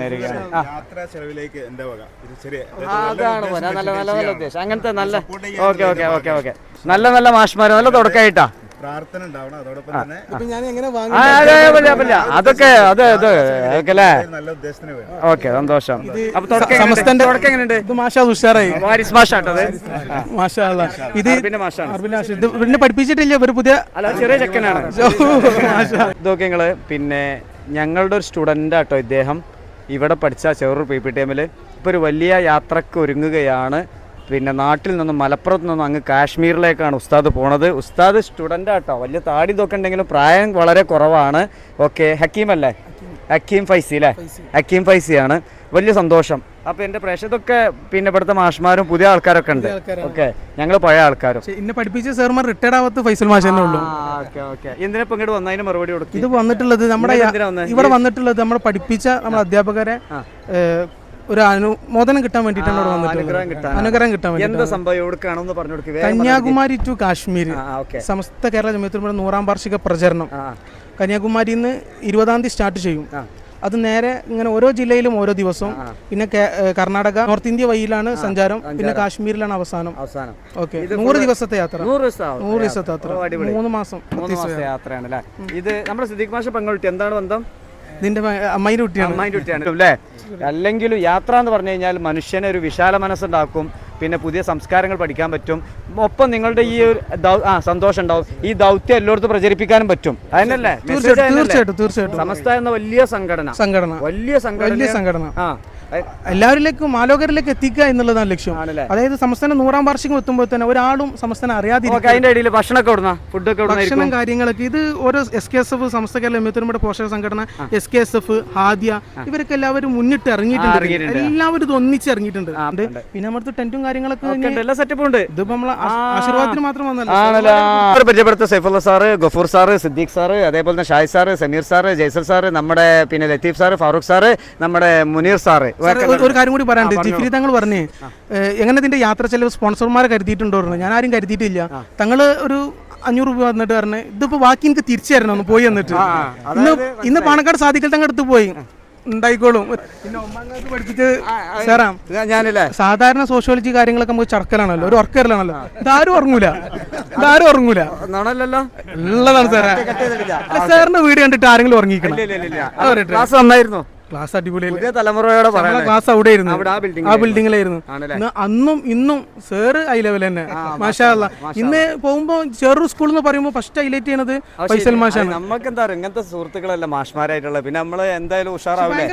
യാത്രാ ചെലവിലേക്ക് എന്താ വക ഇത് ചെറിയ അതാണ് നല്ല നല്ല നല്ല ഉദ്ദേശം അങ്ങനത്തെ നല്ല ഓക്കെ ഓക്കെ ഓക്കെ ഓക്കെ നല്ല നല്ല മാഷ്മാര് നല്ല തുടക്കമായിട്ടാ പ്രാർത്ഥന ഉണ്ടാവണം അതോടൊപ്പം തന്നെ അതൊക്കെ അതെ അതെ അല്ലേ നല്ല ഉദ്ദേശത്തിന് വേണം. ഓക്കെ സന്തോഷം. അപ്പൊ തുടക്കം എങ്ങനെയുണ്ട്? ഇത് പഠിപ്പിച്ചിട്ടില്ല ഒരു പുതിയ ചെറിയ ചെക്കനാണ്. ഇതൊക്കെ നിങ്ങള് പിന്നെ ഞങ്ങളുടെ ഒരു സ്റ്റുഡൻ്റ് ആട്ടോ ഇദ്ദേഹം ഇവിടെ പഠിച്ച ചെറൂർ PPTM ഇപ്പോൾ ഒരു വലിയ യാത്രക്ക് ഒരുങ്ങുകയാണ്. പിന്നെ നാട്ടിൽ നിന്നും മലപ്പുറത്ത് നിന്നും അങ്ങ് കാശ്മീരിലേക്കാണ് ഉസ്താദ് പോണത്. ഉസ്താദ് സ്റ്റുഡൻ്റ് ആട്ടോ, വലിയ താടി ഇതൊക്കെ ഉണ്ടെങ്കിലും പ്രായം വളരെ കുറവാണ്. ഓക്കെ, ഹക്കീം അല്ലേ? ഹക്കീം ഫൈസി അല്ലേ? ഹക്കീം ഫൈസിയാണ്. വലിയ സന്തോഷം. അപ്പോൾ എൻ്റെ പ്രേക്ഷതൊക്കെ പിന്നെ ഇവിടുത്തെ മാഷ്മാരും പുതിയ ആൾക്കാരൊക്കെ ഉണ്ട്. ഓക്കെ, ഞങ്ങൾ പഴയ ആൾക്കാരും. എന്നെ പഠിപ്പിച്ച സാർമാർ റിട്ടയർഡ് ആവാത്ത ഫൈസൽ മാഷ് തന്നെ ഉള്ളൂ. എന്തിനാ ഇപ്പം ഇങ്ങോട്ട് വന്നതിന് മറുപടി കൊടുക്കും? ഇത് വന്നിട്ടുള്ളത് നമ്മുടെ ഇവിടെ വന്നിട്ടുള്ളത് നമ്മൾ പഠിപ്പിച്ച നമ്മുടെ അധ്യാപകരെ ഒരു അനുമോദനം കിട്ടാൻ വേണ്ടിയിട്ടാണ് ഇവിടെ വന്നിട്ടുള്ളത്. അനുഗ്രഹം കിട്ടാൻ വേണ്ടി. കന്യാകുമാരി ടു കാശ്മീർ സമസ്ത കേരള ജമിയത്തുൽ 100ാം വാർഷിക പ്രചരണം കന്യാകുമാരിയിൽ നിന്ന് 20ാം തീയതി സ്റ്റാർട്ട് ചെയ്യും. അത് നേരെ ഇങ്ങനെ ഓരോ ജില്ലയിലും ഓരോ ദിവസവും. പിന്നെ കർണാടക നോർത്ത് ഇന്ത്യ വഴിയിലാണ് സഞ്ചാരം. പിന്നെ കാശ്മീരിലാണ് അവസാനം. ഓക്കെ, 100 ദിവസത്തെ യാത്ര. 100 ദിവസത്തെ യാത്ര 3 മാസം യാത്രയാണ് അല്ലേ? ഇത് നമ്മുടെ സിദ്ദീഖ് മാഷ് പെങ്ങളുട്ടി എന്താണ് ബന്ധം? നിന്റെ അമ്മായിന്റെ കുട്ടിയാണ് അല്ലേ? അല്ലെങ്കിലും യാത്ര എന്ന് പറഞ്ഞു കഴിഞ്ഞാൽ മനുഷ്യന് ഒരു വിശാല മനസ്സുണ്ടാക്കും. പിന്നെ പുതിയ സംസ്കാരങ്ങൾ പഠിക്കാൻ പറ്റും. ഒപ്പം നിങ്ങളുടെ ഈ ഒരു സന്തോഷം ഉണ്ടാവും. ഈ ദൗത്യം എല്ലായിടത്തും പ്രചരിപ്പിക്കാനും പറ്റും. അതിനല്ലേ? തീർച്ചയായിട്ടും. സമസ്ത എന്ന വലിയ സംഘടന എല്ലാവരിലേക്കും ആലോകരിലേക്ക് എത്തിക്കുക എന്നുള്ളതാണ് ലക്ഷ്യം. അതായത് സംസ്ഥാനം 100ാം വാർഷികം എത്തുമ്പോൾ തന്നെ ഒരാളും സംസ്ഥാനം അറിയാതിരിക്കും. ഭക്ഷണം കാര്യങ്ങളൊക്കെ ഇത് ഓരോ SKSF സമസ്ത കേരള ജമിയത്തുൽ പോഷക സംഘടന, SKSF, ഹാദിയ ഇവരൊക്കെ എല്ലാവരും മുന്നിട്ട് ഇറങ്ങിയിട്ടുണ്ട്. എല്ലാവരും ഇത് ഒന്നിച്ച് ഇറങ്ങിയിട്ടുണ്ട്. പിന്നെ നമ്മുടെ ടെന്റും കാര്യങ്ങളൊക്കെ സെറ്റപ്പ് ഉണ്ട്. ഇതിപ്പോ നമ്മളെ ആശീർവാദത്തിന് മാത്രം വന്നല്ലോ. പരിചയപ്പെടുത്ത Saifulla sir, Gafoor sir, Siddique sir, അതേപോലെ തന്നെ Shai sir, Sameer sir, Jaisal sir, നമ്മുടെ പിന്നെ ലത്തീഫ് സാറ്, ഫാറൂഖ് സാറ്, നമ്മുടെ മുനീർ സാറ്. ഒരു കാര്യം കൂടി പറയാനുണ്ട്. ജിഫ്രി തങ്ങൾ പറഞ്ഞേ എങ്ങനെ ഇതിന്റെ യാത്ര ചെലവ് സ്പോൺസർമാരെ കരുതിയിട്ടുണ്ടോ? ഞാൻ ആരും കരുതിയിട്ടില്ല. തങ്ങള് ഒരു 500 രൂപ വന്നിട്ട് പറഞ്ഞ് ഇതിപ്പോ ബാക്കി എനിക്ക് തിരിച്ചു തരണം ഒന്ന് പോയി വന്നിട്ട്. ഇന്ന് പാണക്കാട് സാധിക്കൽ തങ്ങൾ അടുത്ത് പോയി ഉണ്ടായിക്കോളും. പിന്നെ 9ാം ക്ലാസ് പഠിപ്പിച്ച് സാറാ ഞാനല്ലേ സാധാരണ സോഷ്യോളജി കാര്യങ്ങളൊക്കെ നമുക്ക് ചടക്കലാണല്ലോ, ഒരു ഉറക്കലാണല്ലോ. ഇതാരും ഉറങ്ങൂല ഉള്ളതാണ് സാറേ. സാറിന്റെ വീട് കണ്ടിട്ട് ആരെങ്കിലും ഉറങ്ങിക്കണം? ക്ലാസ് അടിപൊളിയായിരുന്നു. തലമുറയോടെ ക്ലാസ് അവിടെ ആയിരുന്നു, ആ ബിൽഡിങ്ങിലായിരുന്നു. അന്നും ഇന്നും സാറ് ഹൈ ലെവൽ തന്നെ. മാഷാ അല്ലാഹ്. ഇന്ന് പോകുമ്പോ ചെറു സ്കൂൾ എന്ന് പറയുമ്പോൾ ഫസ്റ്റ് ഹൈലൈറ്റ് ചെയ്യണത് ഫൈസൽ മാഷാണ്. നമുക്ക് എന്താ ഇങ്ങനത്തെ സുഹൃത്തുക്കളല്ല മാഷ്മാരായിട്ടുള്ളത്. പിന്നെ നമ്മള് എന്തായാലും ഉഷാറാവില്ലേ?